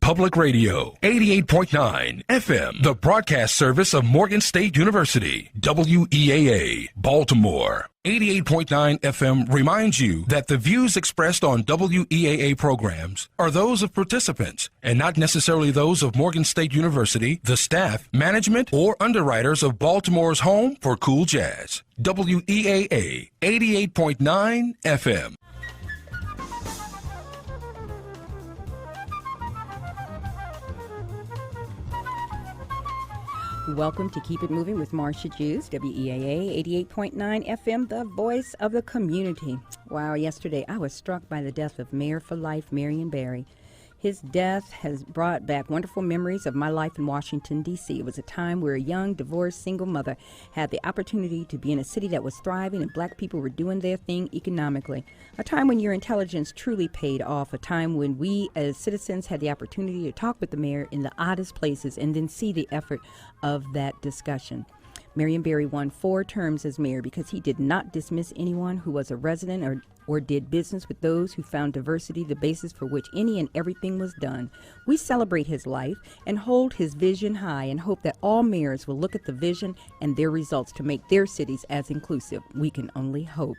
Public Radio, 88.9 FM, the broadcast service of Morgan State University, WEAA, Baltimore. 88.9 FM reminds you that the views expressed on WEAA programs are those of participants and not necessarily those of Morgan State University, the staff, management, or underwriters of Baltimore's home for cool jazz. WEAA 88.9 FM. Welcome to Keep It Moving with Marsha Jews, WEAA 88.9 FM, the voice of the community. Wow, yesterday I was struck by the death of Mayor for Life, Marion Barry. His death has brought back wonderful memories of my life in Washington, D.C. It was a time where a young, divorced, single mother had the opportunity to be in a city that was thriving and black people were doing their thing economically. A time when your intelligence truly paid off. A time when we as citizens had the opportunity to talk with the mayor in the oddest places and then see the effort of that discussion. Marion Barry won 4 terms as mayor because he did not dismiss anyone who was a resident or did business with those who found diversity the basis for which any and everything was done. We celebrate his life and hold his vision high and hope that all mayors will look at the vision and their results to make their cities as inclusive. We can only hope.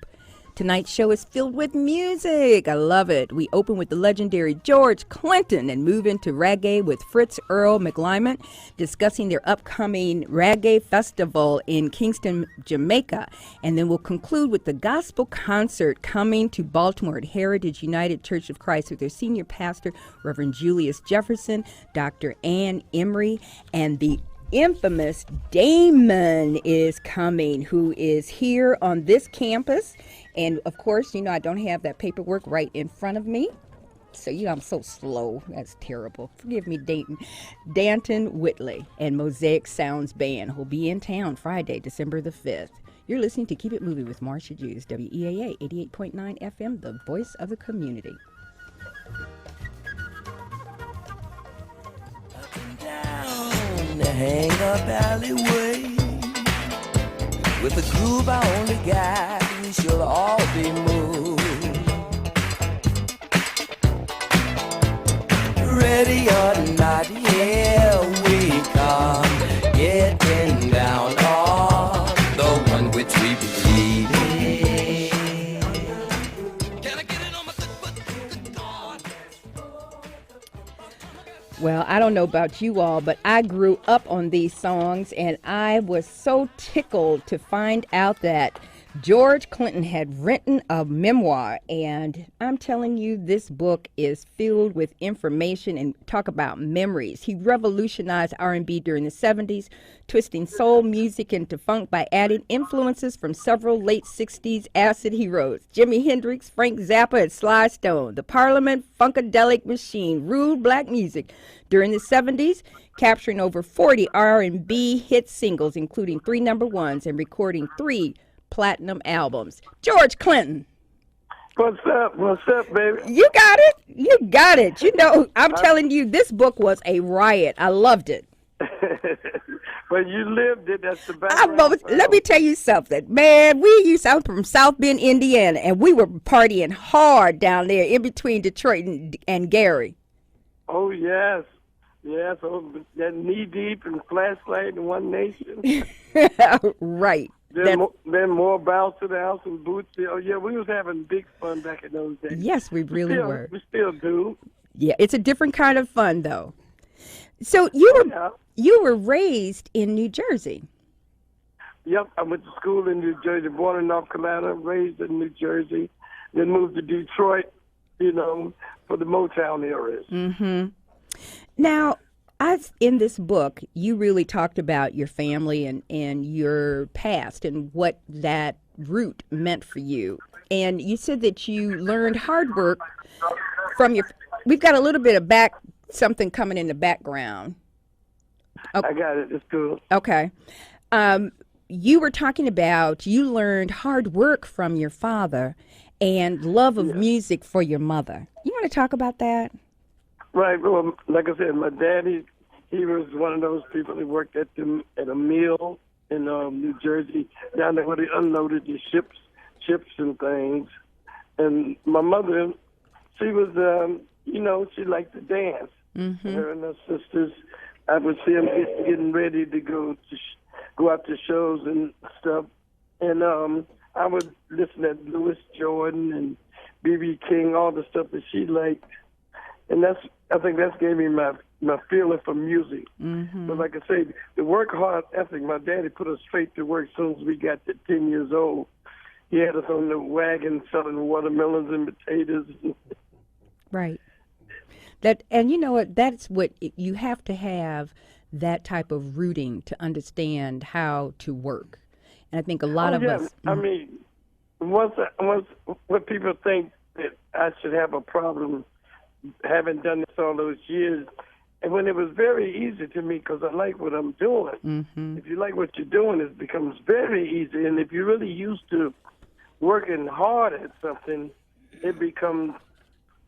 Tonight's show is filled with music. I love it. We open with the legendary George Clinton and move into reggae with Fritz-Earl McLymont discussing their upcoming Reggae Festival in Kingston, Jamaica. And then we'll conclude with the gospel concert coming to Baltimore at Heritage United Church of Christ with their senior pastor, Reverend Julius Jefferson, Dr. Ann Emery, and the infamous Damon is coming, who is here on this campus. And of course, I don't have that paperwork right in front of me. So, I'm so slow. That's terrible. Forgive me, Danton Whitley and Mosaic Sounds Band will be in town Friday, December the 5th. You're listening to Keep It Moving with Marsha Jews, WEAA 88.9 FM, the voice of the community. Up and down the hang-up alleyway, with a groove I only got, we shall all be moved. Ready or not, here we come, getting down on the one which we believe in. Can I get it on my good God? Well, I don't know about you all, but I grew up on these songs, and I was so tickled to find out that George Clinton had written a memoir, and I'm telling you, this book is filled with information and talk about memories. He revolutionized R&B during the 70s, twisting soul music into funk by adding influences from several late 60s acid heroes. Jimi Hendrix, Frank Zappa, and Sly Stone. The Parliament Funkadelic Machine ruled black music during the 70s, capturing over 40 R&B hit singles, including 3 number ones, and recording 3 platinum albums. George Clinton. What's up? What's up, baby? You got it. You got it. I'm telling you, this book was a riot. I loved it. Well, you lived it. That's the best. Let me tell you something, man. I'm from South Bend, Indiana, and we were partying hard down there in between Detroit and Gary. Oh, yes. Yes, that knee deep and flashlight in One Nation. Right. Then more bounce to the house and boots. Oh, yeah, we was having big fun back in those days. Yes, we really were. We still do. Yeah, it's a different kind of fun, though. So you were raised in New Jersey. Yep, I went to school in New Jersey, born in North Carolina, raised in New Jersey, then moved to Detroit, for the Motown eras. Mm-hmm. Now, in this book, you really talked about your family and your past and what that root meant for you. And you said that you learned hard work from we've got a little bit of something coming in the background. Oh, I got it. It's cool. Okay. You were talking about you learned hard work from your father and love of music for your mother. You want to talk about that? Right. Well, like I said, my daddy, he was one of those people that worked at a mill in New Jersey, down there where they unloaded the ships and things. And my mother, she was, she liked to dance. Her and her sisters. I would see them getting ready to go out to shows and stuff. And I would listen to Louis Jordan and B.B. King, all the stuff that she liked. And I think that's gave me my feeling for music. But like I say, the work hard ethic, my daddy put us straight to work as soon as we got to 10 years old. He had us on the wagon selling watermelons and potatoes. Right. And you know what? That's what you have to have, that type of rooting to understand how to work. And I think a lot of us. I mean, once what people think that I should have a problem, having done this all those years, and when it was very easy to me because I like what I'm doing. If you like what you're doing, it becomes very easy. And if you're really used to working hard at something, it becomes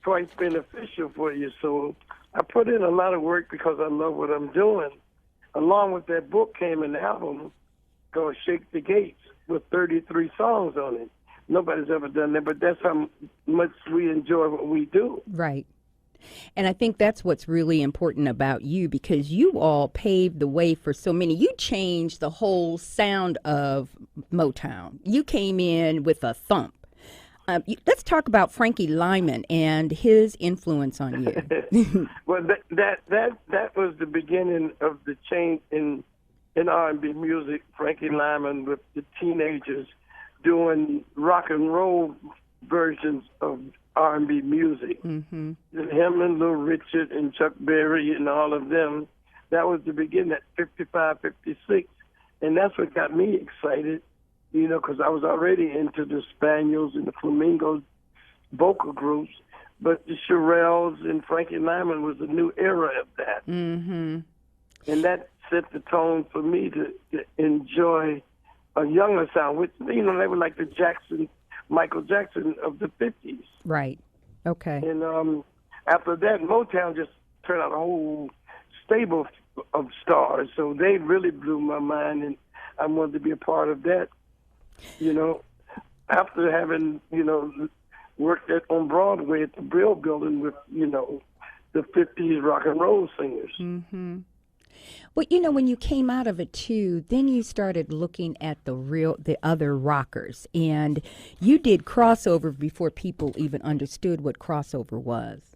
quite beneficial for you. So I put in a lot of work because I love what I'm doing. Along with that book came an album called Shake the Gates with 33 songs on it. Nobody's ever done that, but that's how much we enjoy what we do. Right. And I think that's what's really important about you, because you all paved the way for so many. You changed the whole sound of Motown. You came in with a thump. Let's talk about Frankie Lyman and his influence on you. Well, that was the beginning of the change in R&B music. Frankie Lyman with the teenagers doing rock and roll versions of R&B music. Him and Little Richard and Chuck Berry and all of them. That was the beginning at 55, 56. And that's what got me excited, you know, because I was already into the Spaniels and the Flamingos vocal groups. But the Shirelles and Frankie Lyman was a new era of that. And that set the tone for me to enjoy a younger sound, which, you know, they were like the Michael Jackson of the 50s. Right. Okay. And after that, Motown just turned out a whole stable of stars. So they really blew my mind, and I wanted to be a part of that. You know, after having, you know, worked on Broadway at the Brill Building with, you know, the 50s rock and roll singers. Well, you know, when you came out of it too, then you started looking at the other rockers, and you did crossover before people even understood what crossover was.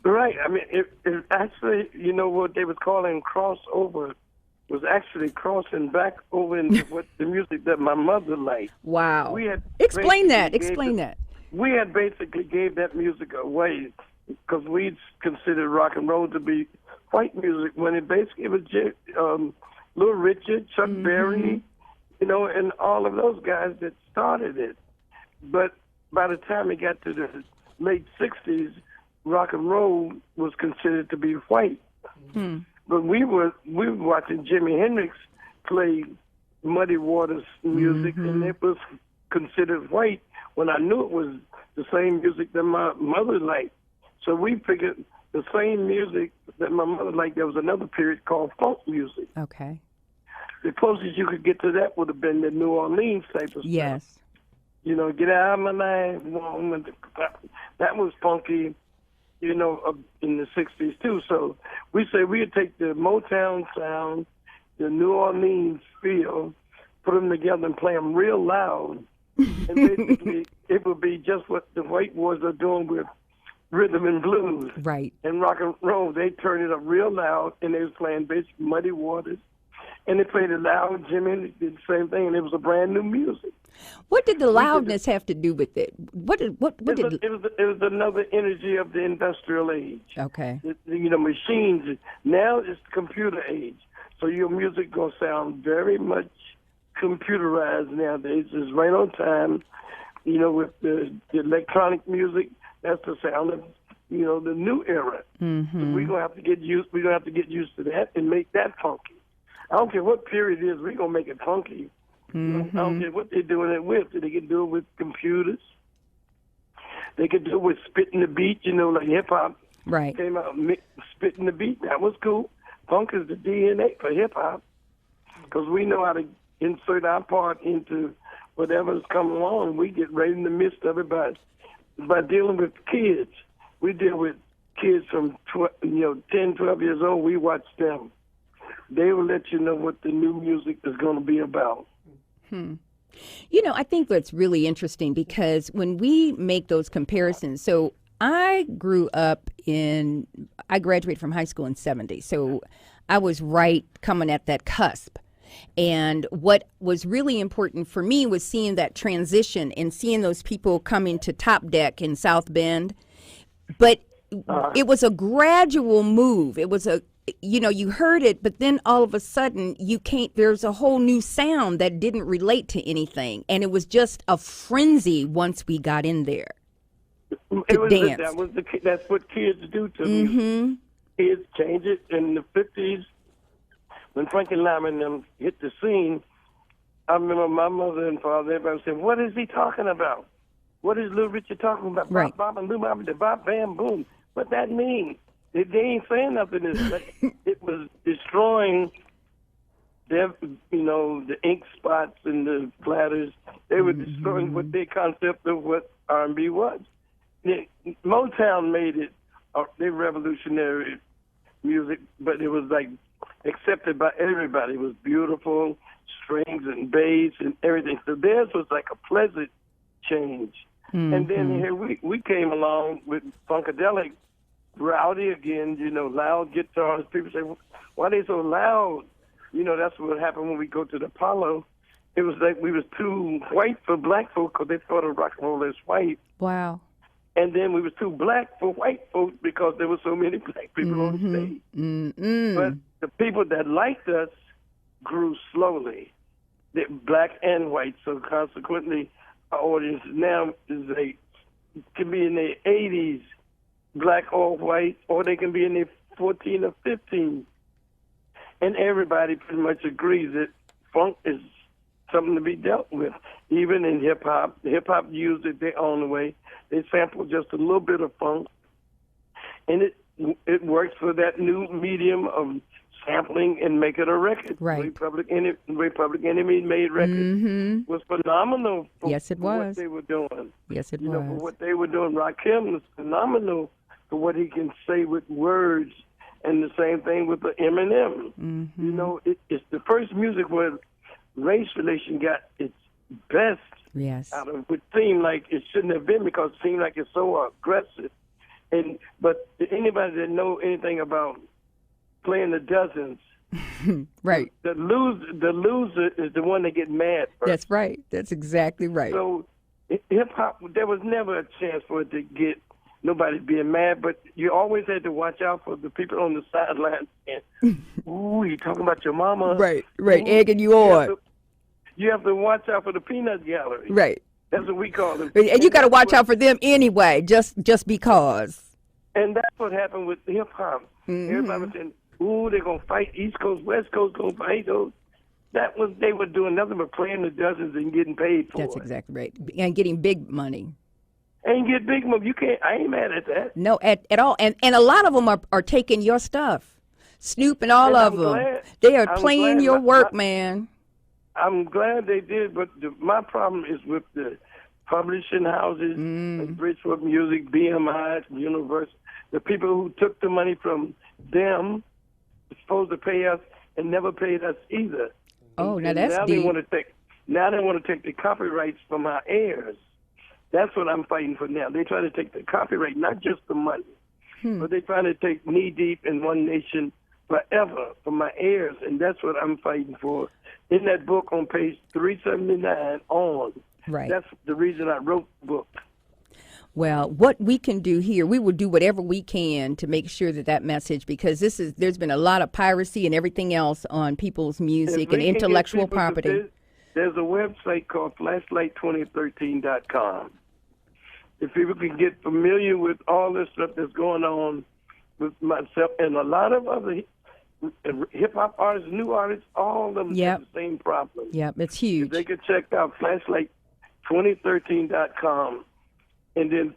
Right. I mean, it actually, you know, what they was calling crossover was actually crossing back over into what the music that my mother liked. Wow. Explain that. We had basically gave that music away because we considered rock and roll to be white music, when it basically was Little Richard, Chuck Berry, you know, and all of those guys that started it. But by the time it got to the late 60s, rock and roll was considered to be white. But we were watching Jimi Hendrix play Muddy Waters music, and it was considered white when I knew it was the same music that my mother liked. So we figured the same music that my mother liked, there was another period called funk music. Okay. The closest you could get to that would have been the New Orleans type of stuff. Yes. You know, get out of my life, woman. That was funky, you know, in the 60s too. So we say we'd take the Motown sound, the New Orleans feel, put them together and play them real loud. And basically it would be just what the white boys are doing with rhythm and blues. Right. And rock and roll, they turned it up real loud, and they was playing basic Muddy Waters. And they played it loud. Jimmy did the same thing, and it was a brand new music. What did the loudness have to do with it? It was another energy of the industrial age. Okay. You know, machines. Now it's the computer age. So your music going to sound very much computerized nowadays. It's right on time. You know, with the electronic music, that's the sound of, you know, the new era. So we're gonna have to get used. We're gonna have to get used to that and make that funky. I don't care what period it is. We're gonna make it funky. I don't care what they're doing it with. They can do it with computers. They could do it with spitting the beat. You know, like hip hop. Right. Came out spitting the beat. That was cool. Funk is the DNA for hip hop because we know how to insert our part into whatever's coming along. We get right in the midst of it by dealing with kids. We deal with kids from 10, 12 years old, we watch them. They will let you know what the new music is going to be about. I think that's really interesting because when we make those comparisons, so I graduated from high school in 70, so I was right coming at that cusp. And what was really important for me was seeing that transition and seeing those people coming to Top Deck in South Bend. But it was a gradual move. It was you heard it, but then all of a sudden there's a whole new sound that didn't relate to anything. And it was just a frenzy once we got in there to dance. That's what kids do to me. Kids change it. In the 50s, when Frankie Lyman and them hit the scene, I remember my mother and father, everybody said, "What is he talking about? What is Little Richard talking about? Right. Bop, bop, and bop, the bop, bam, boom." What that mean? They ain't saying nothing. It was destroying the ink spots and the platters. They were destroying what their concept of what R&B was. Motown made it, they revolutionary music, but it was like accepted by everybody. It was beautiful, strings and bass and everything. So theirs was like a pleasant change. And then here we came along with Funkadelic, rowdy again, loud guitars. People say, why are they so loud? That's what happened when we go to the Apollo. It was like we was too white for black folk because they thought of rock and roll as white. Wow. And then we was too black for white folks because there were so many black people on stage. But the people that liked us grew slowly, black and white. So consequently, our audience now can be in their 80s, black or white, or they can be in their 14 or 15. And everybody pretty much agrees that funk is something to be dealt with. Even in hip-hop, hip-hop used it their own way. They sampled just a little bit of funk, and it works for that new medium of sampling and making a record. Right. Republic Enemy made record was phenomenal for, yes, it was. what they were doing. Yes, it was. For what they were doing. Rakim was phenomenal for what he can say with words, and the same thing with the Eminem. It's the first music where race relation got its best out of it. Seemed like it shouldn't have been because it seemed like it's so aggressive. But anybody that know anything about playing the dozens, right? The loser is the one that get mad first. That's right. That's exactly right. So hip hop, there was never a chance for it to get nobody being mad, but you always had to watch out for the people on the sidelines. And ooh, you talking about your mama? Right. Ooh, egging you on. You have to watch out for the peanut gallery. Right. That's what we call them. And you got to watch out for them anyway, just because. And that's what happened with hip hop. Everybody was saying, "Ooh, they're gonna fight. East Coast, West Coast gonna fight." They were doing nothing but playing the dozens and getting paid for it. That's exactly right, and getting big money. And get big money. You can't. I ain't mad at that. No, at all. And a lot of them are taking your stuff, Snoop and all of them. They are playing your work, man. I'm glad they did, but my problem is with the publishing houses, like Bridgeport Music, BMI, Universal, the people who took the money from them, supposed to pay us, and never paid us either. Oh, now that's deep. Now they want to take the copyrights from our heirs. That's what I'm fighting for now. They try to take the copyright, not just the money, but they try to take Knee Deep in One Nation forever from my heirs, and that's what I'm fighting for. In that book on page 379 on. Right. That's the reason I wrote the book. Well, what we can do here, we will do whatever we can to make sure that message, because there's been a lot of piracy and everything else on people's music and intellectual property. There's a website called flashlight2013.com. If people can get familiar with all this stuff that's going on with myself and a lot of other hip-hop artists, new artists, all of them have the same problem. Yep, it's huge. If they could check out flashlight2013.com and then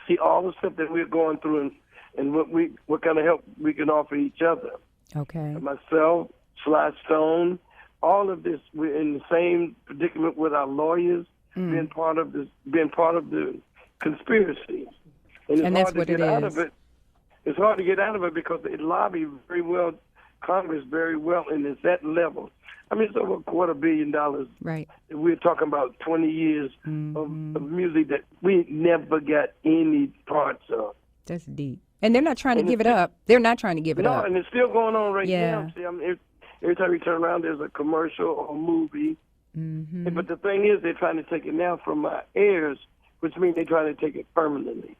see all the stuff that we're going through and what kind of help we can offer each other. Okay. Myself, Sly Stone, all of this, we're in the same predicament with our lawyers, being part of the conspiracy. And it's And hard that's to what get it out is. of it. It's hard to get out of it because it lobbies very well, Congress very well, and it's that level. I mean, it's over $250 million. Right. We're talking about 20 years of music that we never got any parts of. That's deep. And they're not trying to And give it it's- up. They're not trying to give it No, up. and it's still going on right Yeah. now. See, I mean, every time you turn around, there's a commercial or a movie. Mm-hmm. But the thing is, they're trying to take it now from our heirs, which means they're trying to take it permanently.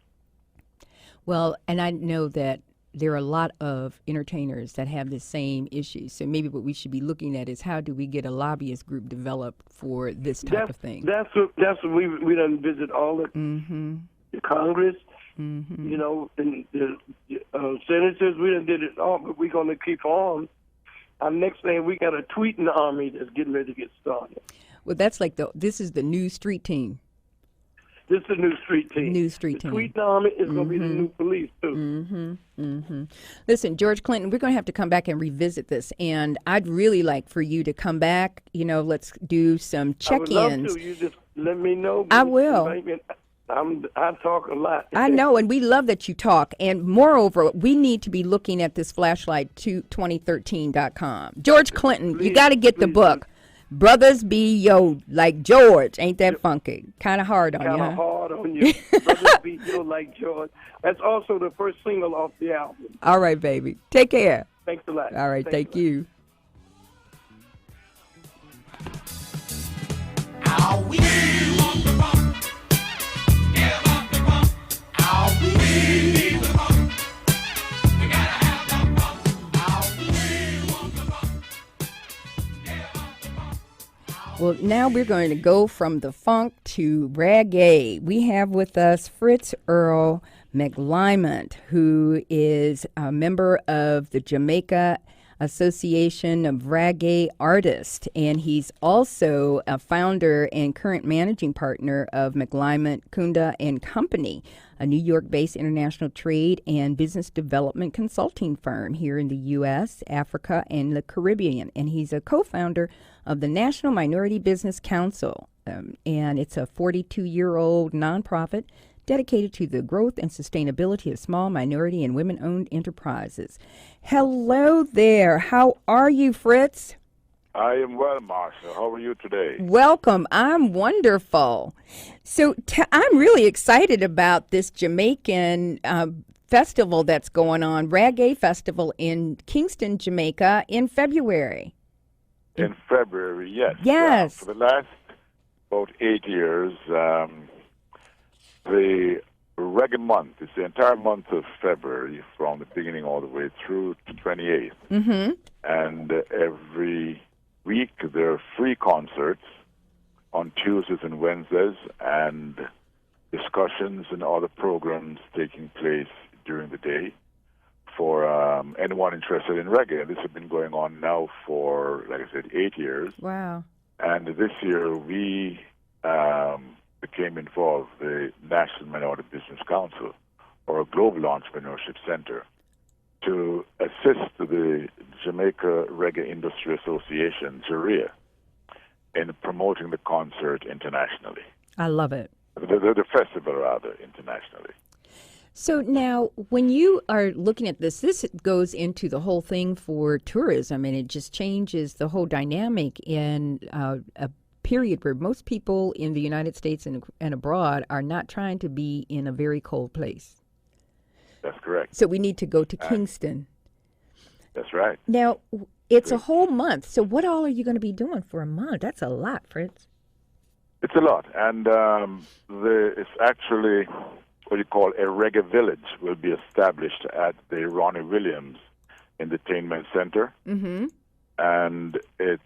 Well, and I know that there are a lot of entertainers that have the same issue. So maybe what we should be looking at is how do we get a lobbyist group developed for this type of thing? That's what we done visit all the Congress, you know, and the senators. We done did it all, but we're going to keep on. Our next thing, we got a tweeting army that's getting ready to get started. Well, that's like this is the new street team. This is the new street team. New street team. The tweeting army is going to be the new police, too. Listen, George Clinton, we're going to have to come back and revisit this. And I'd really like for you to come back. You know, let's do some check-ins. I would love to. You just let me know. I will. I talk a lot. I know, and we love that you talk. And moreover, we need to be looking at this flashlight to 2013.com. George Clinton, you got to get the book. Brothers Be Yo, like George. Ain't that funky? Kind of hard on you, Kind huh? of hard on you. Brothers Be Yo, like George. That's also the first single off the album. All right, baby. Take care. Thanks a lot. All right, thank you. How we want the bump. Give up the bump. How we need the bump. We gotta have the bump. How we want the bump. Give up the bump. Well, now we're going to go from the funk to reggae. We have with us Fritz-Earl McLymont, who is a member of the Jamaica Association of Reggae Artists, and he's also a founder and current managing partner of McLymont, Kunda and Company, a New York-based international trade and business development consulting firm here in the U.S., Africa, and the Caribbean. And he's a co-founder of the National Minority Business Council, and it's a 42-year-old nonprofit dedicated to the growth and sustainability of small minority and women-owned enterprises. Hello there. How are you, Fritz? I am well, Marsha. How are you today? Welcome. I'm wonderful. So I'm really excited about this Jamaican festival that's going on, Reggae Festival in Kingston, Jamaica, in February. In February, yes. Yes. For the last about 8 years, the Reggae Month is the entire month of February, from the beginning all the way through to 28th. Mm-hmm. And every week there are free concerts on Tuesdays and Wednesdays, and discussions and other programs taking place during the day for anyone interested in reggae. This has been going on now for, like I said, 8 years. Wow. And this year we became involved with the National Minority Business Council, or a Global Entrepreneurship Center, to assist the Jamaica Reggae Industry Association, JARIA, in promoting the concert internationally. I love it. The festival, rather, internationally. So now, when you are looking at this goes into the whole thing for tourism, and it just changes the whole dynamic in a period where most people in the United States and abroad are not trying to be in a very cold place. That's correct. So we need to go to Kingston. That's right. Now, it's a whole month. So what all are you going to be doing for a month? That's a lot, Fritz. It's a lot. And it's actually what you call a reggae village will be established at the Ronnie Williams Entertainment Center. Mm-hmm. And it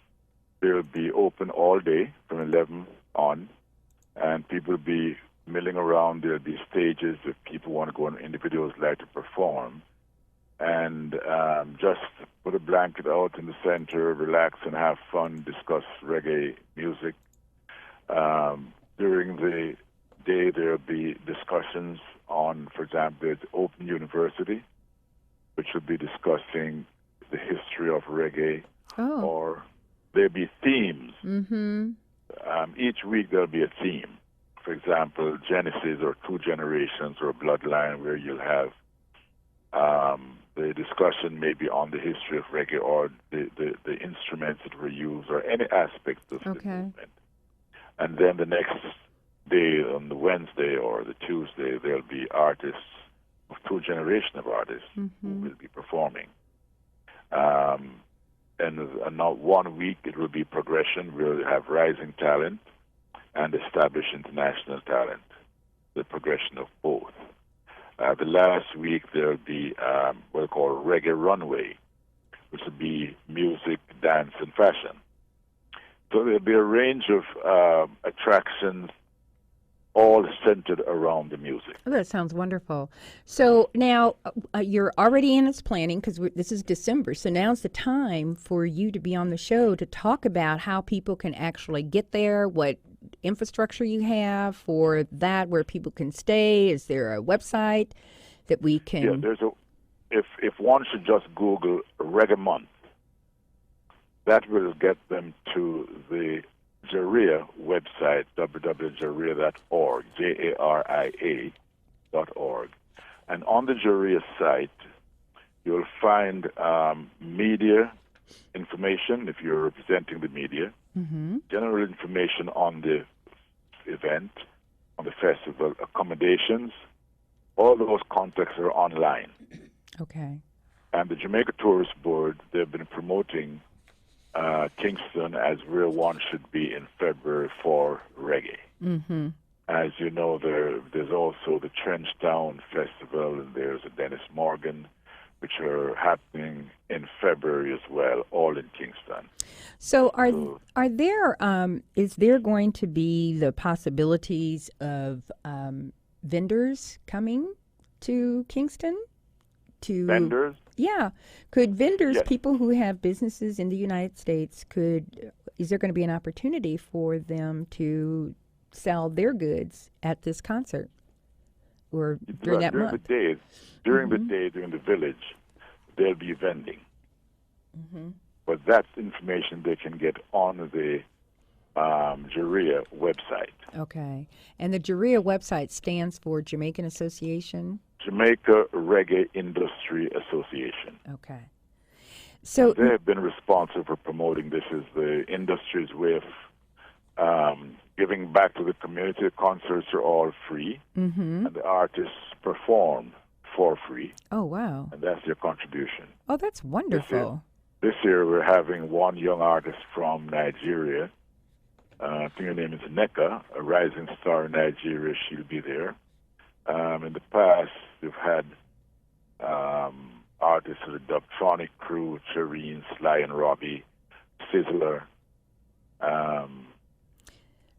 will be open all day from 11 on. And people will be milling around. There'll be stages if people want to go and individuals like to perform. And just put a blanket out in the center, relax and have fun, discuss reggae music. During the day, there'll be discussions on, for example, the Open University, which will be discussing the history of reggae. Oh. Or there'll be themes. Mm-hmm. Each week there'll be a theme for example, Genesis or Two Generations or Bloodline, where you'll have the discussion maybe on the history of reggae or the instruments that were used or any aspect of the movement. And then the next day, on the Wednesday or the Tuesday, there'll be artists of two generations of artists who will be performing. And now 1 week it will be progression. We'll have rising talent and established international talent, the progression of both. The last week there'll be what we call Reggae Runway, which will be music, dance, and fashion. So there'll be a range of attractions all centered around the music. Oh, that sounds wonderful. So now you're already in its planning because this is December. So now's the time for you to be on the show to talk about how people can actually get there, what infrastructure you have for that, where people can stay. Is there a website that we can? Yeah, there's if one should just Google Reggae Month, that will get them to the JARIA website, www.jaria.org, JARIA.org. And on the JARIA site, you'll find media information, if you're representing the media, general information on the event, on the festival, accommodations. All those contacts are online. Okay. And the Jamaica Tourist Board, they've been promoting Kingston as where one should be in February for reggae. As you know, there's also the Trenchtown Festival, and there's a Dennis Morgan, which are happening in February as well, all in Kingston. So are there is there going to be the possibilities of vendors coming to Kingston? Vendors? Yeah. Could vendors, Yes. people who have businesses in the United States, is there going to be an opportunity for them to sell their goods at this concert or during that month? During the day, during the village, there'll be vending. But that's information they can get on the JARIA website. Okay. And the JARIA website stands for Jamaican Association? Jamaica Reggae Industry Association. Okay. So they have been responsible for promoting this as the industry's way of giving back to the community. The concerts are all free, and the artists perform for free. Oh, wow. And that's their contribution. Oh, that's wonderful. This year we're having one young artist from Nigeria. I think her name is Neka, a rising star in Nigeria. She'll be there. In the past, we've had artists of the Dubtronic crew, Chereen, Sly and Robbie, Sizzler.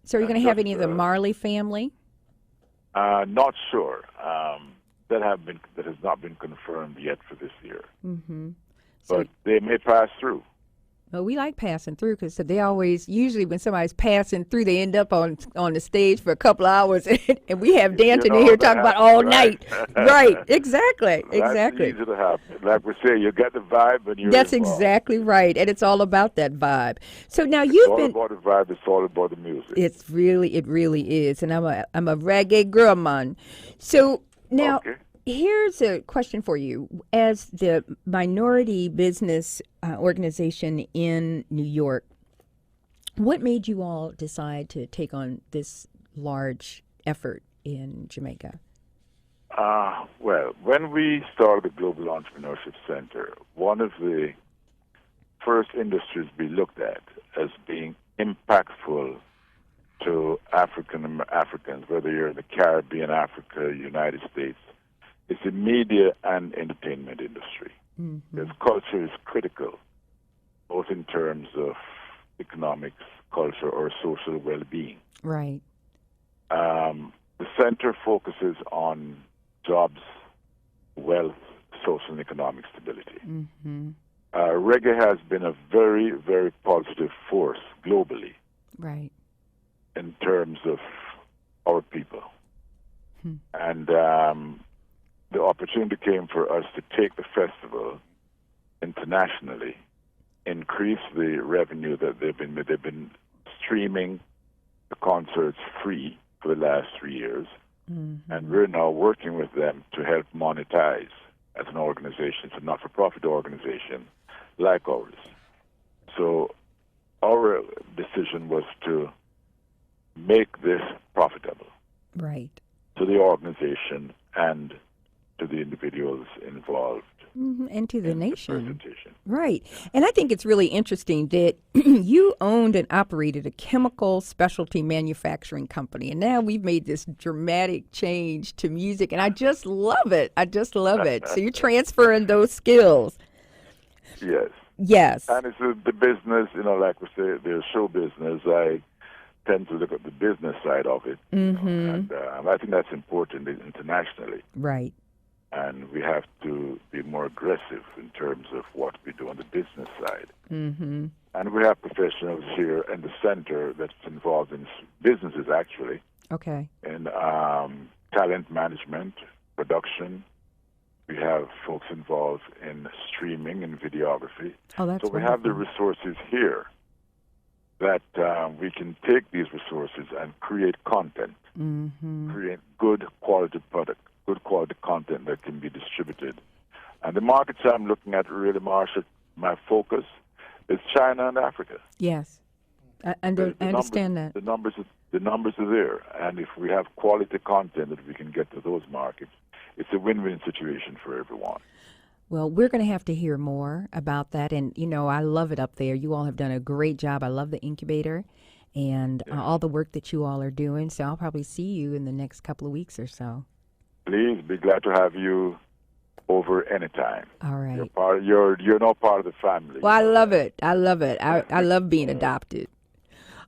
So are you going to have any of the Marley family? Not sure. That has not been confirmed yet for this year. But they may pass through. Well, we like passing through because they always, usually when somebody's passing through, they end up on the stage for a couple of hours, and we have dancing in here talking about all night. Right, exactly. That's easy to happen. Like we say, you get the vibe and you're That's involved. Exactly right, and it's all about that vibe. So now It's all about the vibe. It's all about the music. It really is, and I'm a reggae girl, man. So now. Okay. Here's a question for you. As the minority business organization in New York, what made you all decide to take on this large effort in Jamaica? Well, when we started the Global Entrepreneurship Center, one of the first industries we looked at as being impactful to Africans, whether you're in the Caribbean, Africa, United States, it's the media and entertainment industry. Because culture is critical, both in terms of economics, culture, or social well-being. Right. The center focuses on jobs, wealth, social and economic stability. Reggae has been a very, very positive force globally. Right. In terms of our people. And the opportunity came for us to take the festival internationally, increase the revenue that they've been streaming the concerts free for the last 3 years, and we're now working with them to help monetize as an organization. It's a not-for-profit organization like ours. So our decision was to make this profitable Right. to the organization and to the individuals involved And to the in nation. the presentation. Right. And I think it's really interesting that you owned and operated a chemical specialty manufacturing company. And now we've made this dramatic change to music. And I just love it. I just love it. So you're transferring those skills. Yes. Yes. And it's the business, like we say, the show business. I tend to look at the business side of it. And I think that's important internationally. Right. And we have to be more aggressive in terms of what we do on the business side. Mm-hmm. And we have professionals here in the center that's involved in businesses, actually, Okay. in talent management, production. We have folks involved in streaming and videography. Oh, that's so we have the wonderful. resources here that we can take these resources and create content, create good quality product, good quality content that can be distributed. And the markets I'm looking at, really, Marsha, my focus is China and Africa. Yes. I understand that. The numbers are there, and if we have quality content that we can get to those markets, it's a win-win situation for everyone. Well, we're going to have to hear more about that. And, I love it up there. You all have done a great job. I love the incubator and all the work that you all are doing. So I'll probably see you in the next couple of weeks or so. Please, be glad to have you over anytime. All right. You're now part of the family. Well, I love it. I love it. I love being adopted.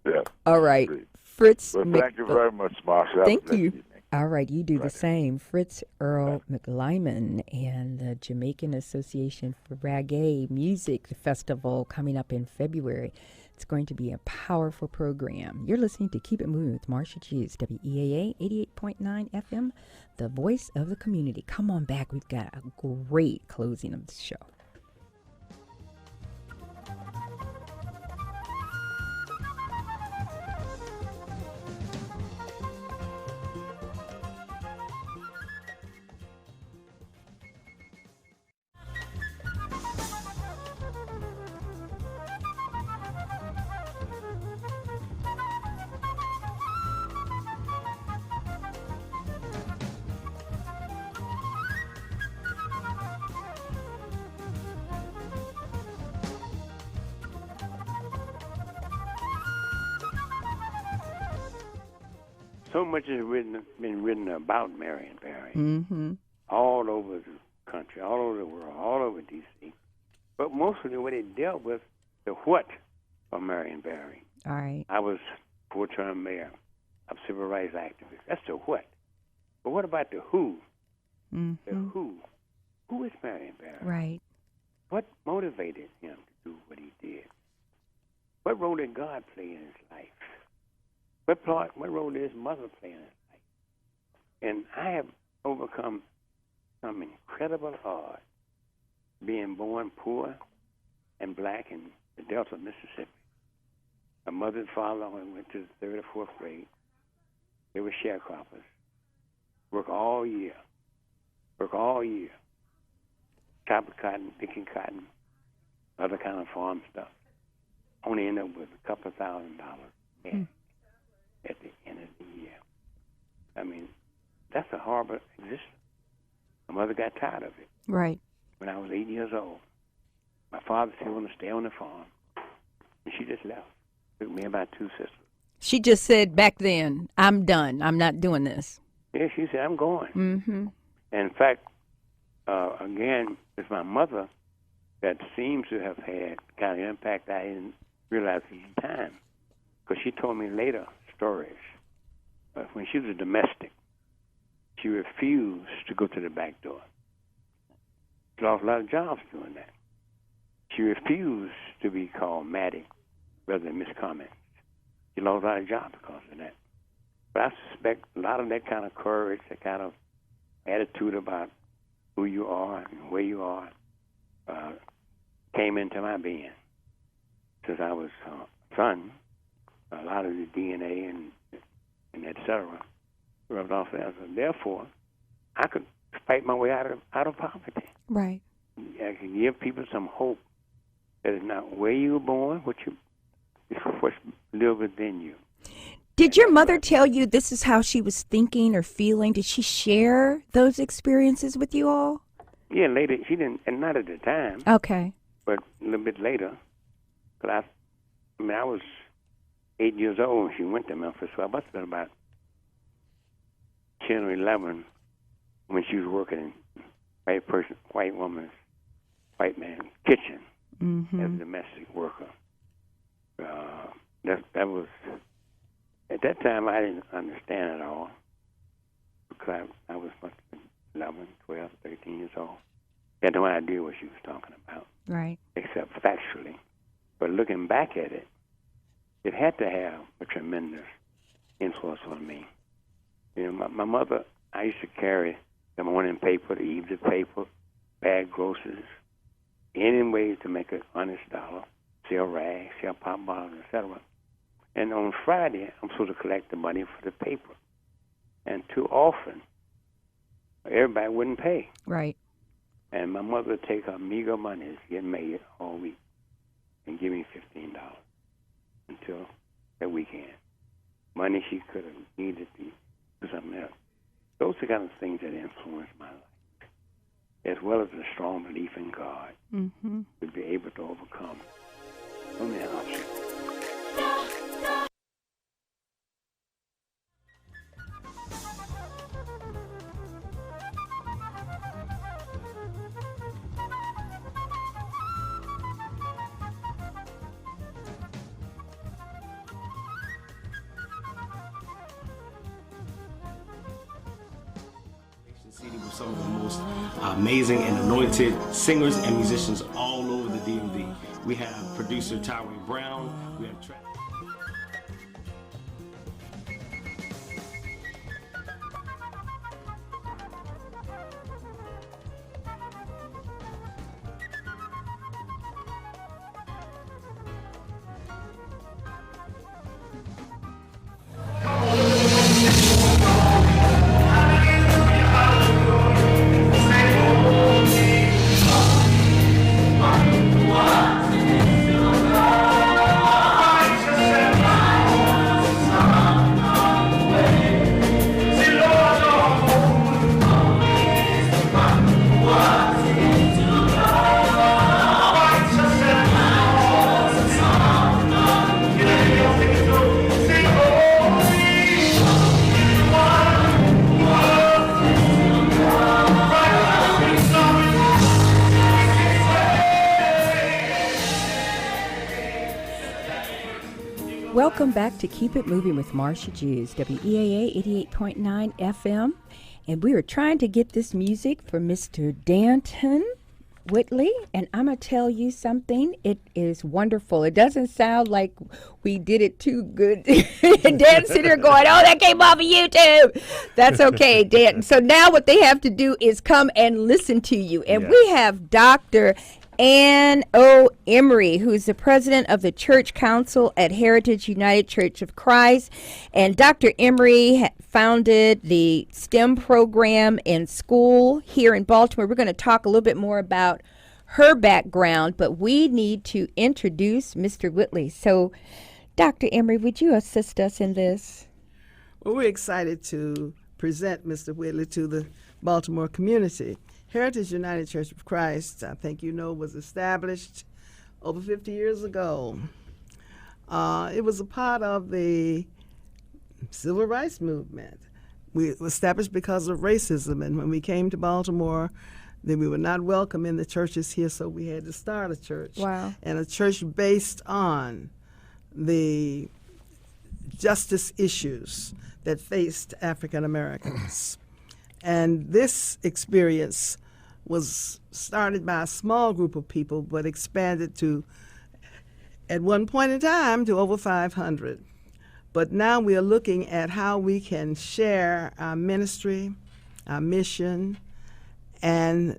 Yeah. All right. Great. Fritz. Well, thank you very much, Marsha. Thank you. All right, you do the same. Fritz-Earl McLymont and the Jamaican Association for Reggae Music Festival coming up in February. It's going to be a powerful program. You're listening to Keep It Moving with Marsha Jews, WEAA 88.9 FM, the voice of the community. Come on back. We've got a great closing of the show. So much has been written about Marion Barry Mm-hmm. all over the country, all over the world, all over D.C. But mostly what it dealt with, the what of Marion Barry. All right. I was four-term mayor of civil rights activist. That's the what. But what about the who? Mm-hmm. The who. Who is Marion Barry? Right. What motivated him to do what he did? What role did God play in his life? What role did his mother play in his life? And I have overcome some incredible odds being born poor and black in the Delta of Mississippi. My mother and father, when I went to the third or fourth grade, they were sharecroppers. Work all year. Chopping cotton, picking cotton, other kind of farm stuff. Only end up with a couple $1,000 net at the end of the year. I mean, that's a horrible existence. My mother got tired of it. Right. When I was 8 years old, my father still wanted to stay on the farm, and she just left. Took me and my two sisters. She just said back then, I'm done. I'm not doing this. Yeah, she said, I'm going. Mm-hmm. And in fact, again, it's my mother that seems to have had kind of impact I didn't realize at the time. Because she told me later stories. When she was a domestic, she refused to go to the back door. She lost a lot of jobs doing that. She refused to be called Maddie rather than Miss Cummings. She lost a lot of jobs because of that. But I suspect a lot of that kind of courage, that kind of attitude about who you are and where you are came into my being. Since I was a son, a lot of the DNA and et cetera, rubbed off there. So therefore, I could fight my way out of poverty. Right. I can give people some hope that it's not where you were born, it's what's live within you. Did your mother tell you this is how she was thinking or feeling? Did she share those experiences with you all? Yeah, later. She didn't, and not at the time. Okay. But a little bit later. Because I was 8 years old when she went to Memphis, so I must have been about 10 or 11 when she was working in white woman's, white man's kitchen as a domestic worker. That was, at that time I didn't understand it all because I was must have been 11, 12, 13 years old. Had no idea what she was talking about. Right. Except factually. But looking back at it, it had to have a tremendous influence on me. You know, my mother, I used to carry the morning paper, the evening paper, bag groceries, any ways to make an honest dollar, sell rags, sell pop bottles, etc. And on Friday, I'm supposed to collect the money for the paper. And too often, everybody wouldn't pay. Right. And my mother would take her meager money to get made all week and give me $15 until that weekend. Money she could have needed to do something else. Those are the kind of things that influenced my life, as well as a strong belief in God to be able to overcome so many options. With some of the most amazing and anointed singers and musicians all over the DMV. We have producer Tyree Brown. We have Welcome back to Keep It Moving with Marsha Jews, WEAA 88.9 FM. And we were trying to get this music for Mr. Danton Whitley, and I'm going to tell you something. It is wonderful. It doesn't sound like we did it too good. Dan's sitting here going, oh, that came off of YouTube. That's okay, Dan. So now what they have to do is come and listen to you. And we have Dr. Ann O. Emery, who's the president of the Church Council at Heritage United Church of Christ. And Dr. Emery founded the STEM program in school here in Baltimore. We're going to talk a little bit more about her background, but we need to introduce Mr. Whitley. So, Dr. Emery, would you assist us in this? Well, we're excited to present Mr. Whitley to the Baltimore community. Heritage United Church of Christ, I think you know, was established over 50 years ago. It was a part of the civil rights movement. We were established because of racism, and when we came to Baltimore, then we were not welcome in the churches here, so we had to start a church. Wow. And a church based on the justice issues that faced African Americans. And this experience was started by a small group of people, but expanded to, at one point in time, to over 500. But now we are looking at how we can share our ministry, our mission, and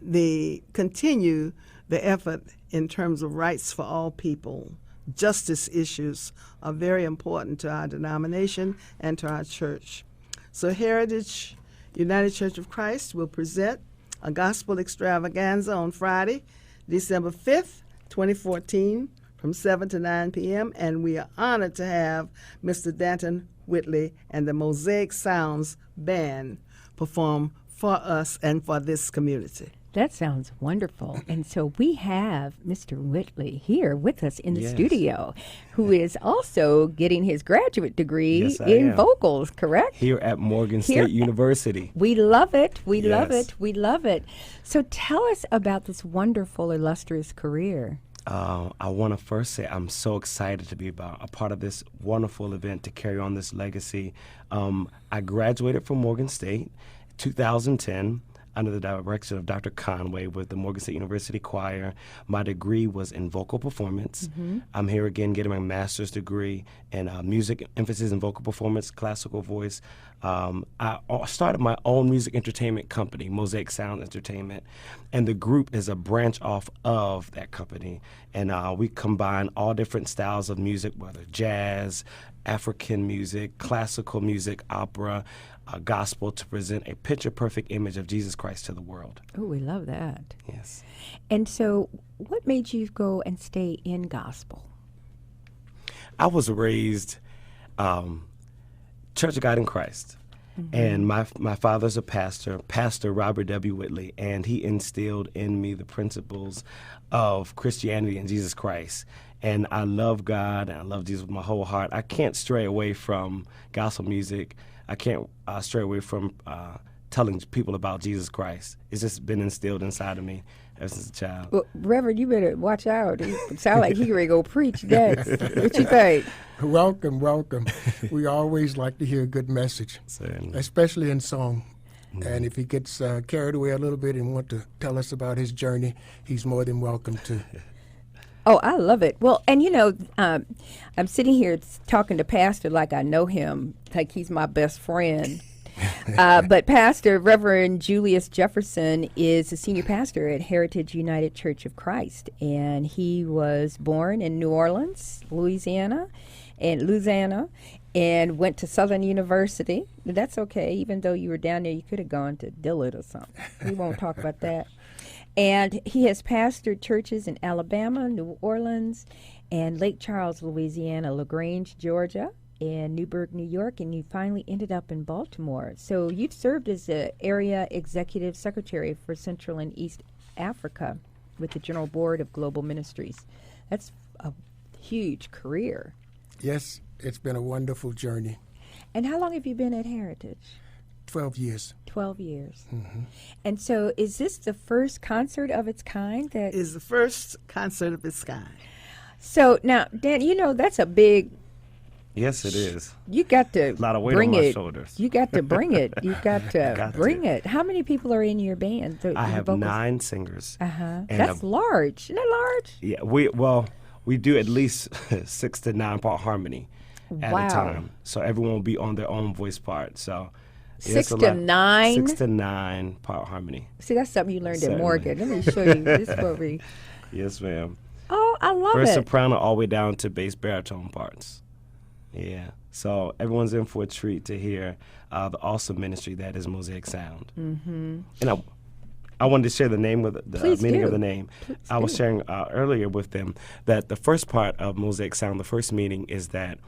continue the effort in terms of rights for all people justice issues are very important to our denomination and to our church. So Heritage United Church of Christ will present a gospel extravaganza on Friday, December 5th, 2014, from 7 to 9 p.m., and we are honored to have Mr. Danton Whitley and the Mosaic Sounds Band perform for us and for this community. That sounds wonderful. And so we have Mr. Whitley here with us in the Yes. studio, who is also getting his graduate degree Yes, I in am. vocals, correct? Here at Morgan Here- State University. We love it. We love Yes. it. We love it. So tell us about this wonderful, illustrious career. I want to first say I'm so excited to be a part of this wonderful event to carry on this legacy. I graduated from Morgan State 2010 under the direction of Dr. Conway with the Morgan State University Choir. My degree was in vocal performance. I'm here again getting my master's degree in music, emphasis in vocal performance, classical voice. I started my own music entertainment company, Mosaic Sound Entertainment, and the group is a branch off of that company. And we combine all different styles of music, whether jazz, African music, classical music, opera, gospel, to present a picture-perfect image of Jesus Christ to the world. Oh, we love that. Yes. And so what made you go and stay in gospel? I was raised Church of God in Christ. And my father's a pastor, Pastor Robert W. Whitley, and he instilled in me the principles of Christianity and Jesus Christ. And I love God, and I love Jesus with my whole heart. I can't stray away from gospel music. I can't stray away from telling people about Jesus Christ. It's just been instilled inside of me ever since a child. Well, Reverend, you better watch out. It sound like he ready to go preach next. What you think? Welcome, welcome. We always like to hear a good message, Certainly. especially in song. And if he gets carried away a little bit and want to tell us about his journey, he's more than welcome to. Oh, I love it. Well, and you know, I'm sitting here talking to Pastor like I know him, like he's my best friend. But Pastor Reverend Julius Jefferson is a senior pastor at Heritage United Church of Christ, and he was born in New Orleans, Louisiana, and went to Southern University. That's okay. Even though you were down there, you could have gone to Dillard or something. We won't talk about that. And he has pastored churches in Alabama, New Orleans, and Lake Charles, Louisiana, LaGrange, Georgia, and Newburgh, New York, and you finally ended up in Baltimore. So you've served as the area executive secretary for Central and East Africa with the General Board of Global Ministries. That's a huge career. Yes, it's been a wonderful journey. And how long have you been at Heritage? 12 years. 12 years. And so is this the first concert of its kind? That Is the first concert of its kind. So now, Dan, you know that's a big. Yes, it is. You got to A lot of weight bring on my it. shoulders. You got to bring it. You got to Got to. bring it. How many people are in your band? I have 9 singers. Uh-huh. And That's large. Isn't that large? Yeah, we do at least 6 to 9 part harmony at Wow. a time. So everyone will be on their own voice part. So 6 it's a to lot. 9? 6 to 9 part harmony. See, that's something you learned Certainly. at Morgan. Let me show you. This is what we. Yes, ma'am. Oh, I love First it. soprano all the way down to bass baritone parts. Yeah. So everyone's in for a treat to hear the awesome ministry that is Mosaic Sound. Mm-hmm. And I wanted to share the name with the Please meaning do. of the name. I was sharing earlier with them that the first part of Mosaic Sound, the first meaning is that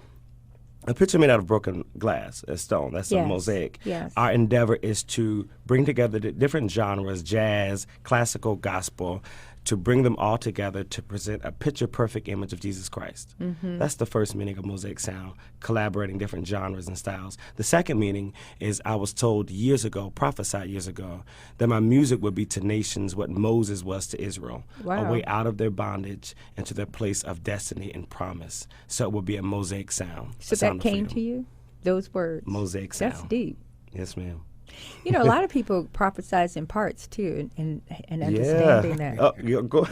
a picture made out of broken glass, a stone, that's a Yes, mosaic. yes. Our endeavor is to bring together the different genres, jazz, classical, gospel, to bring them all together to present a picture-perfect image of Jesus Christ. That's the first meaning of Mosaic Sound, collaborating different genres and styles. The second meaning is I was told years ago, prophesied years ago, that my music would be to nations what Moses was to Israel, Wow. a way out of their bondage into their place of destiny and promise. So it would be a Mosaic Sound. So that came to you? Those words? Mosaic Sound. That's deep. Yes, ma'am. You know, a lot of people prophesize in parts, too, and understanding that. Oh, go.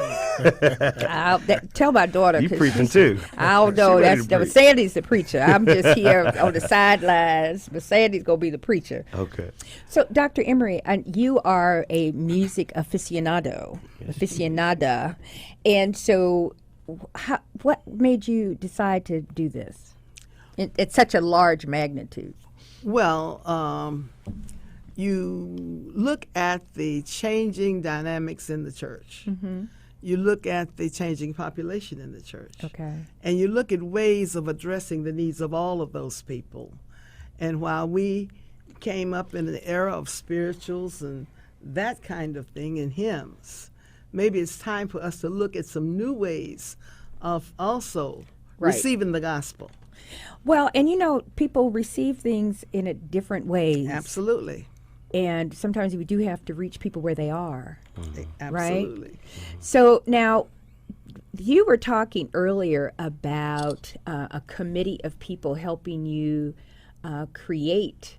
Tell my daughter. You 'cause preaching too. I don't She know. ready to But preach. Sandy's the preacher. I'm just here on the sidelines, but Sandy's going to be the preacher. Okay. So, Dr. Emery, you are a music aficionada. And so what made you decide to do this at such a large magnitude? Well, you look at the changing dynamics in the church. Mm-hmm. You look at the changing population in the church. Okay. And you look at ways of addressing the needs of all of those people. And while we came up in an era of spirituals and that kind of thing in hymns, maybe it's time for us to look at some new ways of also receiving the gospel. Well, and people receive things in a different ways. Absolutely. And sometimes we do have to reach people where they are. Absolutely. Right? So now, you were talking earlier about a committee of people helping you create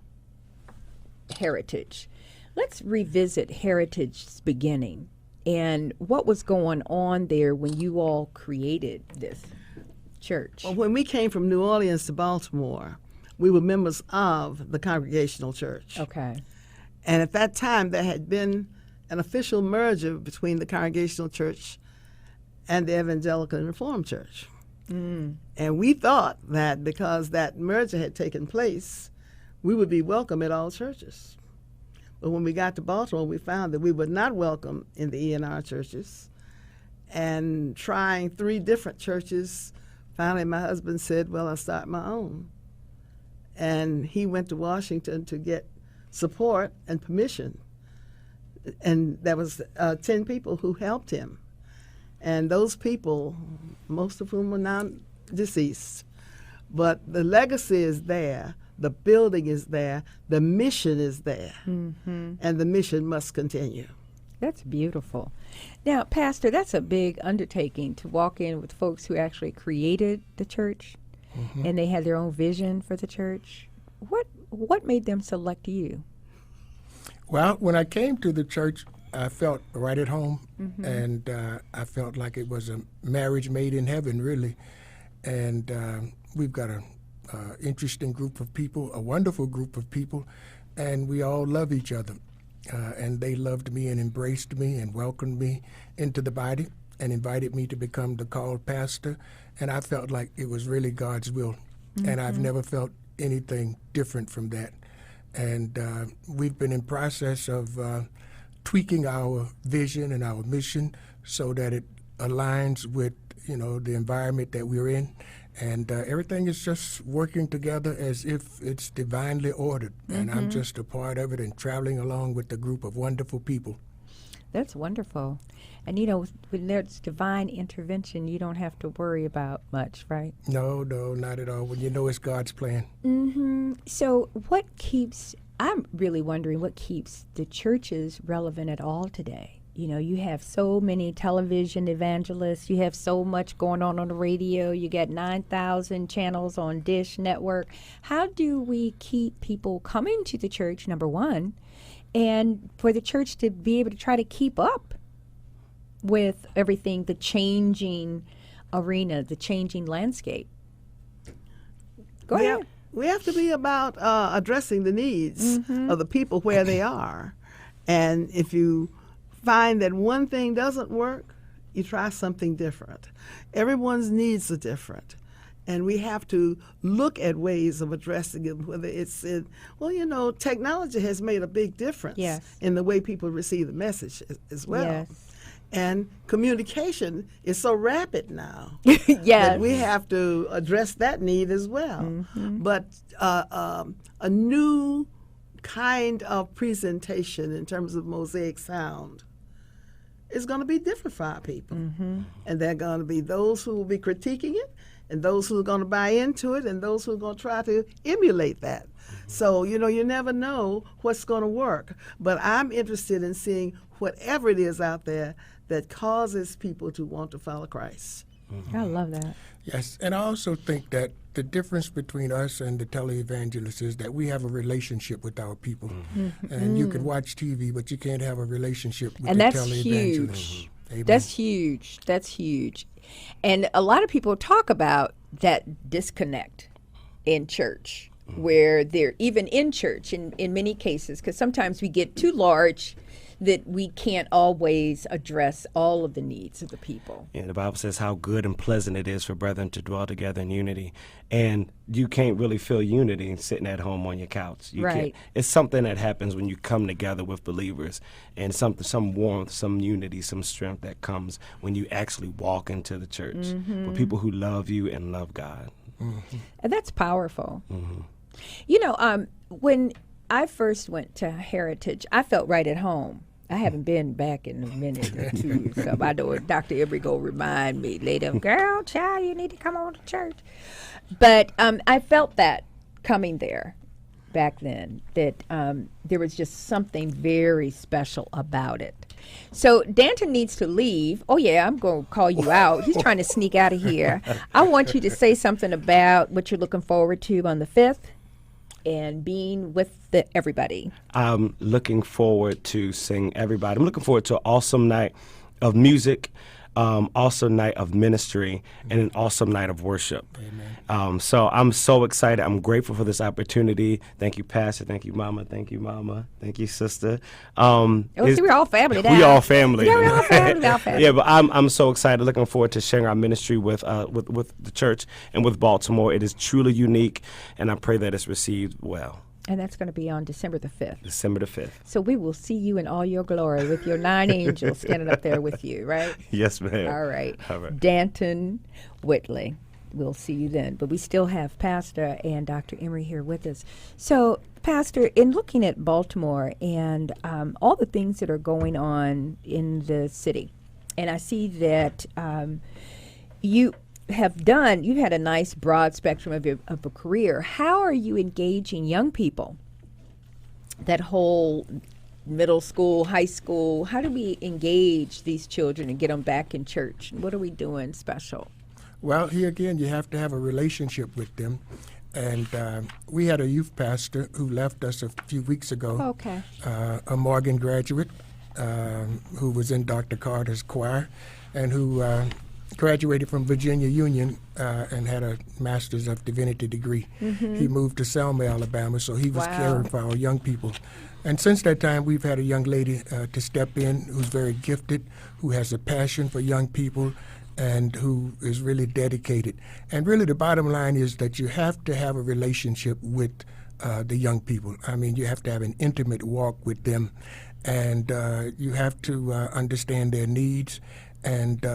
Heritage. Let's revisit Heritage's beginning and what was going on there when you all created this church. Well, when we came from New Orleans to Baltimore, we were members of the Congregational Church. Okay. And at that time, there had been an official merger between the Congregational Church and the Evangelical and Reformed Church. Mm. And we thought that because that merger had taken place, we would be welcome at all churches. But when we got to Baltimore, we found that we were not welcome in the ENR churches. And trying 3 different churches, finally my husband said, well, I'll start my own. And he went to Washington to get support and permission. And there was 10 people who helped him. And those people, most of whom are now deceased, but the legacy is there, the building is there, the mission is there, Mm-hmm. and the mission must continue. That's beautiful. Now, Pastor, that's a big undertaking to walk in with folks who actually created the church, Mm-hmm. and they had their own vision for the church. What made them select you? Well, when I came to the church, I felt right at home, Mm-hmm. and I felt like it was a marriage made in heaven, really. And we've got a interesting group of people, a wonderful group of people, and we all love each other. And they loved me and embraced me and welcomed me into the body and invited me to become the called pastor. And I felt like it was really God's will. Mm-hmm. And I've never felt anything different from that. And we've been in process of tweaking our vision and our mission so that it aligns with, the environment that we're in. And everything is just working together as if it's divinely ordered. Mm-hmm. And I'm just a part of it and traveling along with a group of wonderful people. That's wonderful. And when there's divine intervention, you don't have to worry about much, right? No, not at all. When you know it's God's plan. Mm-hmm. So I'm really wondering what keeps the churches relevant at all today. You have so many television evangelists. You have so much going on the radio. You got 9,000 channels on Dish Network. How do we keep people coming to the church, number one, and for the church to be able to try to keep up with everything, the changing arena, the changing landscape? Go ahead. We have to be about addressing the needs Mm-hmm. of the people where they are. And if you find that one thing doesn't work, you try something different. Everyone's needs are different. And we have to look at ways of addressing it, whether it's technology has made a big difference Yes. in the way people receive the message as well. Yes. And communication is so rapid now Yes. that we have to address that need as well. Mm-hmm. But a new kind of presentation in terms of mosaic sound is going to be different for our people. Mm-hmm. And there are going to be those who will be critiquing it, and those who are going to buy into it, and those who are going to try to emulate that. So, you never know what's going to work. But I'm interested in seeing whatever it is out there that causes people to want to follow Christ. Mm-hmm. I love that. Yes, and I also think that the difference between us and the televangelists is that we have a relationship with our people. Mm-hmm. And you can watch TV, but you can't have a relationship with And the that's televangelist. huge. Amen. That's huge. That's huge. And a lot of people talk about that disconnect in church, where they're even in church in many cases, because sometimes we get too large that we can't always address all of the needs of the people. Yeah, the Bible says how good and pleasant it is for brethren to dwell together in unity. And you can't really feel unity sitting at home on your couch. You Right. can't. It's something that happens when you come together with believers, and some warmth, some unity, some strength that comes when you actually walk into the church with people who love you and love God. And that's powerful. You know, when I first went to Heritage, I felt right at home. I haven't been back in a minute or two, so I know Dr. Embry go remind me later, girl, child, you need to come on to church. But I felt that coming there back then, that there was just something very special about it. So Danton needs to leave. Oh, yeah, I'm going to call you out. He's trying to sneak out of here. I want you to say something about what you're looking forward to on the 5th and being with everybody. I'm looking forward to seeing everybody. I'm looking forward to an awesome night of music, awesome night of ministry, and an awesome night of worship. So I'm so excited. I'm grateful for this opportunity. Thank you, Pastor. Thank you, Mama. Thank you, Mama. Thank you, Sister. See, we're all family now. We all family. Yeah, we're all family. We're all family. Yeah, but I'm so excited. Looking forward to sharing our ministry with the church and with Baltimore. It is truly unique, and I pray that it's received well. And that's going to be on December the 5th. December the 5th. So we will see you in all your glory with your 9 angels standing up there with you, right? Yes, ma'am. All right. All right. Danton Whitley. We'll see you then. But we still have Pastor and Dr. Emery here with us. So, Pastor, in looking at Baltimore and all the things that are going on in the city, and I see that you've had a nice broad spectrum of a career. How are you engaging young people? That whole middle school, high school, how do we engage these children and get them back in church? What are we doing special? Well, here again, you have to have a relationship with them. And we had a youth pastor who left us a few weeks ago, Okay. A Morgan graduate who was in Dr. Carter's choir and who graduated from Virginia Union and had a Master's of Divinity degree. He moved to Selma, Alabama, so he was Wow. caring for our young people. And since that time, we've had a young lady to step in who's very gifted, who has a passion for young people, and who is really dedicated. And really the bottom line is that you have to have a relationship with the young people. I mean, you have to have an intimate walk with them, and you have to understand their needs, and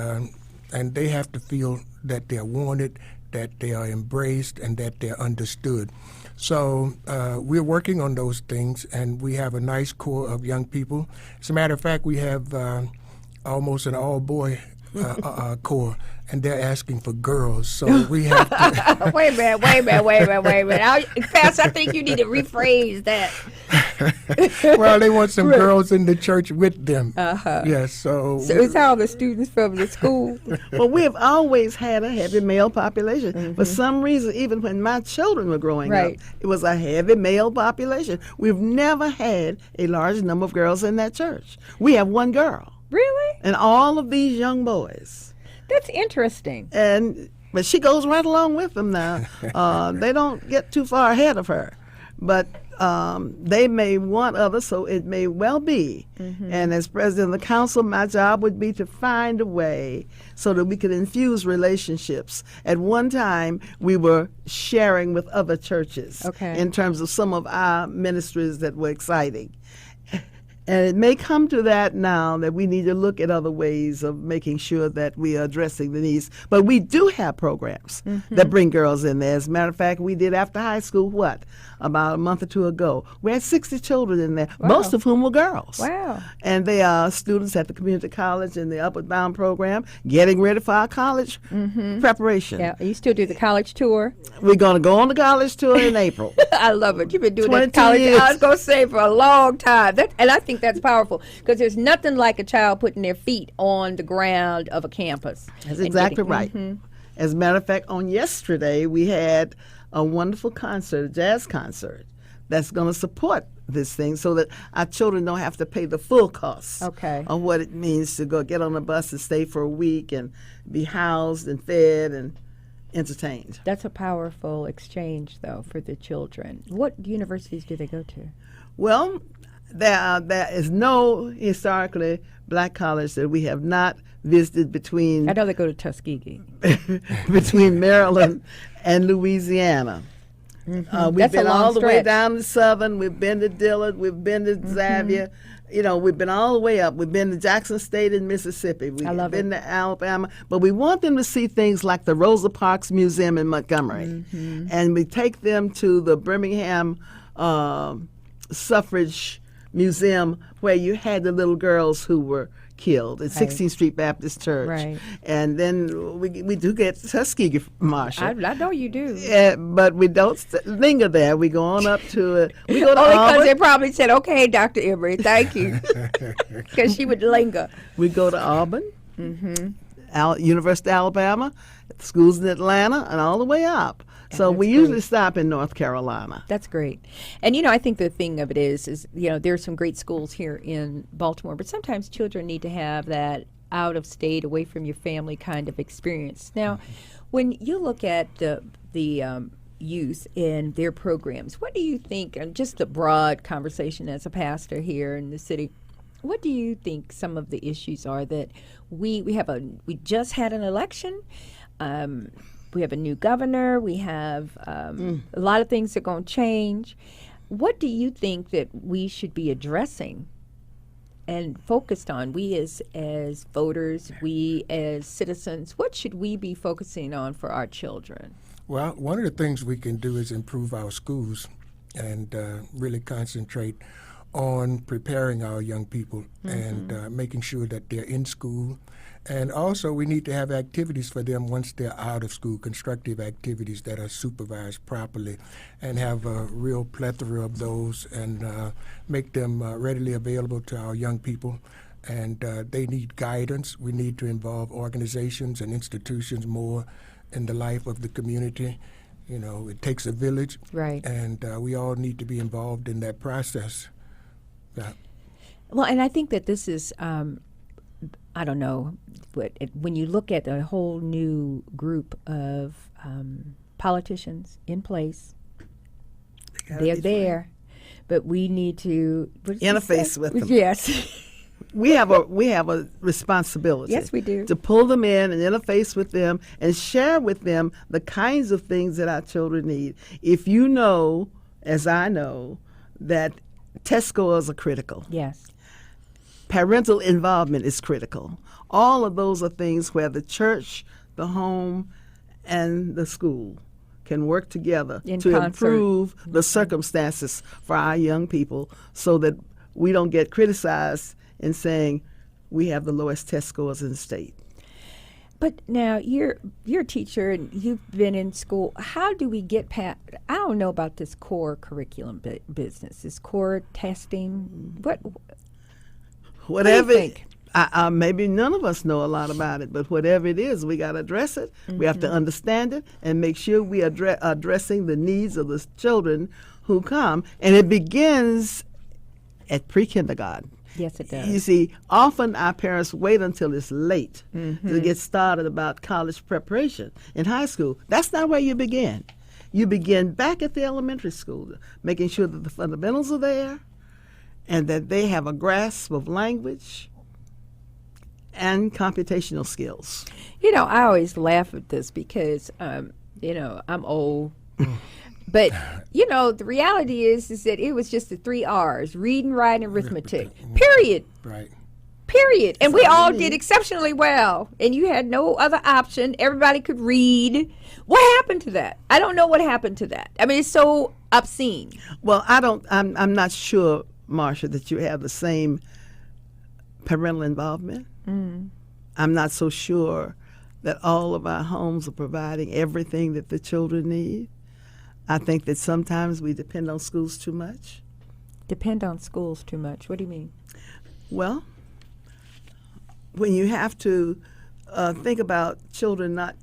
they have to feel that they're wanted, that they are embraced, and that they're understood. So we're working on those things, and we have a nice core of young people. As a matter of fact, we have almost an all-boy core, and they're asking for girls, so we have to... Wait a minute. Pastor, I think you need to rephrase that. Well, they want some girls in the church with them. Yes, so it's all the students from the school. Well, we have always had a heavy male population. For some reason, even when my children were growing Right. up, it was a heavy male population. We've never had a large number of girls in that church. We have one girl. Really? And all of these young boys. That's interesting. But she goes right along with them now. They don't get too far ahead of her. But they may want others, so it may well be. And as president of the council, my job would be to find a way so that we could infuse relationships. At one time, we were sharing with other churches in terms of some of our ministries that were exciting. And it may come to that now that we need to look at other ways of making sure that we are addressing the needs. But we do have programs that bring girls in there. As a matter of fact, we did after high school, about a month or two ago. We had 60 children in there, most of whom were girls. Wow. And they are students at the community college in the Upward Bound program, getting ready for our college preparation. Yeah, you still do the college tour? We're going to go on the college tour in April. I love it. You've been doing that 20 college, years. I was going to say, for a long time. And I think that's powerful, because there's nothing like a child putting their feet on the ground of a campus. That's exactly right. As a matter of fact, on yesterday, we had a wonderful concert, a jazz concert, that's going to support this thing so that our children don't have to pay the full cost of what it means to go get on a bus and stay for a week and be housed and fed and entertained. That's a powerful exchange, though, for the children. What universities do they go to? Well, there is no historically black college that we have not visited between. I know they go to Tuskegee. Between Maryland and Louisiana. We've That's a been long all the way stretch. down to Southern. We've been to Dillard. We've been to Xavier. We've been all the way up. We've been to Jackson State in Mississippi. We've been to Alabama. But we want them to see things like the Rosa Parks Museum in Montgomery. And we take them to the Birmingham Suffrage Museum where you had the little girls who were killed at 16th Street Baptist Church. Right. And then we do get Tuskegee, Marsha. I know you do. But we don't linger there. We go on up to it. We go to Only because Auburn. they probably said, okay, Dr. Emery, thank you. Because she would linger. We go to Auburn, University of Alabama, schools in Atlanta, and all the way up. So we usually stop in North Carolina. That's great. And, I think the thing of it is, there are some great schools here in Baltimore, but sometimes children need to have that out of state, away from your family kind of experience. Now, when you look at the youth and their programs, what do you think, and just a broad conversation as a pastor here in the city, what do you think some of the issues are that we just had an election, we have a new governor. We have a lot of things that are going to change. What do you think that we should be addressing and focused on? We as voters, we as citizens, what should we be focusing on for our children? Well, one of the things we can do is improve our schools and really concentrate on preparing our young people and making sure that they're in school. And also, we need to have activities for them once they're out of school, constructive activities that are supervised properly, and have a real plethora of those, and make them readily available to our young people. And they need guidance. We need to involve organizations and institutions more in the life of the community. It takes a village, right? And we all need to be involved in that process. Yeah. Well, and I think that this is, I don't know, but when you look at a whole new group of politicians in place, they're there, but we need to interface with them. Yes. We have a responsibility. Yes, we do. To pull them in and interface with them and share with them the kinds of things that our children need. If you know, as I know, that test scores are critical. Yes. Parental involvement is critical. All of those are things where the church, the home, and the school can work together to improve the circumstances for our young people so that we don't get criticized in saying we have the lowest test scores in the state. But now you're a teacher and you've been in school. How do we get past? I don't know about this core curriculum business. This core testing. Whatever. What do you think? Maybe none of us know a lot about it, but whatever it is, we got to address it. We have to understand it and make sure we are addressing the needs of the children who come. And it begins at pre-kindergarten. Yes, it does. You see, often our parents wait until it's late to get started about college preparation in high school. That's not where you begin. You begin back at the elementary school, making sure that the fundamentals are there and that they have a grasp of language and computational skills. I always laugh at this because, I'm old. But, the reality is that it was just the 3 R's, reading, writing, arithmetic, period. Right. Period. And we all did exceptionally well. And you had no other option. Everybody could read. What happened to that? I don't know what happened to that. I mean, it's so obscene. Well, I'm not sure, Marsha, that you have the same parental involvement. I'm not so sure that all of our homes are providing everything that the children need. I think that sometimes we depend on schools too much. Depend on schools too much? What do you mean? Well, when you have to think about children not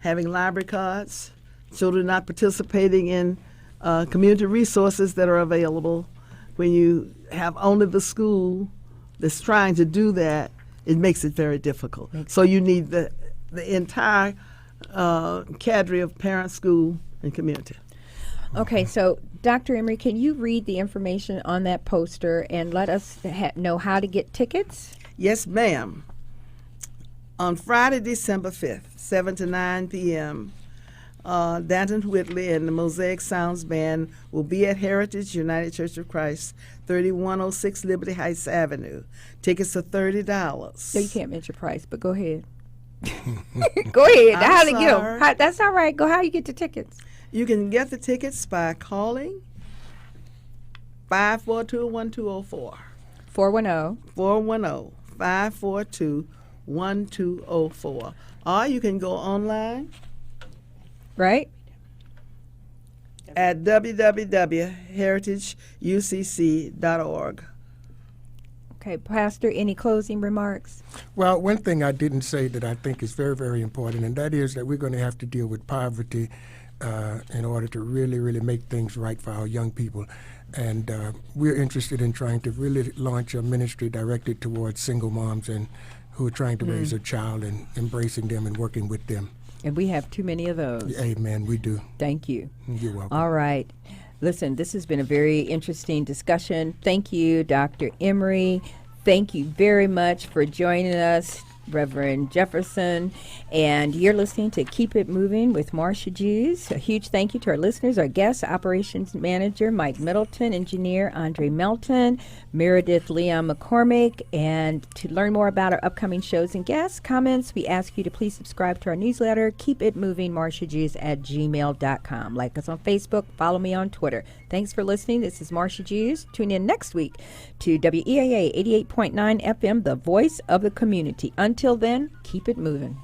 having library cards, children not participating in community resources that are available, when you have only the school that's trying to do that, it makes it very difficult. So you need the entire cadre of parent, school, and community. Okay, so Dr. Emery, can you read the information on that poster and let us know how to get tickets? Yes, ma'am. On Friday, December 5th, 7 to 9 p.m., Danton Whitley and the Mosaic Sounds Band will be at Heritage United Church of Christ, 3106 Liberty Heights Avenue. Tickets are $30. No, you can't mention price, but go ahead. Go ahead. How to get them? That's all right. Go. How you get the tickets? You can get the tickets by calling 542-1204. 410-542-1204. Or you can go online. Right? At www.heritageucc.org. Okay, Pastor, any closing remarks? Well, one thing I didn't say that I think is very, very important, and that is that we're going to have to deal with poverty in order to really, really make things right for our young people. And we're interested in trying to really launch a ministry directed towards single moms and who are trying to raise a child and embracing them and working with them. And we have too many of those. Amen, we do. Thank you. You're welcome. All right. Listen, this has been a very interesting discussion. Thank you, Dr. Emery. Thank you very much for joining us, Reverend Jefferson. And you're listening to Keep It Moving with Marsha Jews. A huge thank you to our listeners, our guests, Operations Manager Mike Middleton, Engineer Andre Melton, Meredith Leon McCormick. And to learn more about our upcoming shows and guests, comments, we ask you to please subscribe to our newsletter, Keep It Moving, marshajews@gmail.com. Like us on Facebook, follow me on Twitter. Thanks for listening. This is Marsha Jews. Tune in next week to WEAA 88.9 FM, the voice of the community. Until then, keep it moving.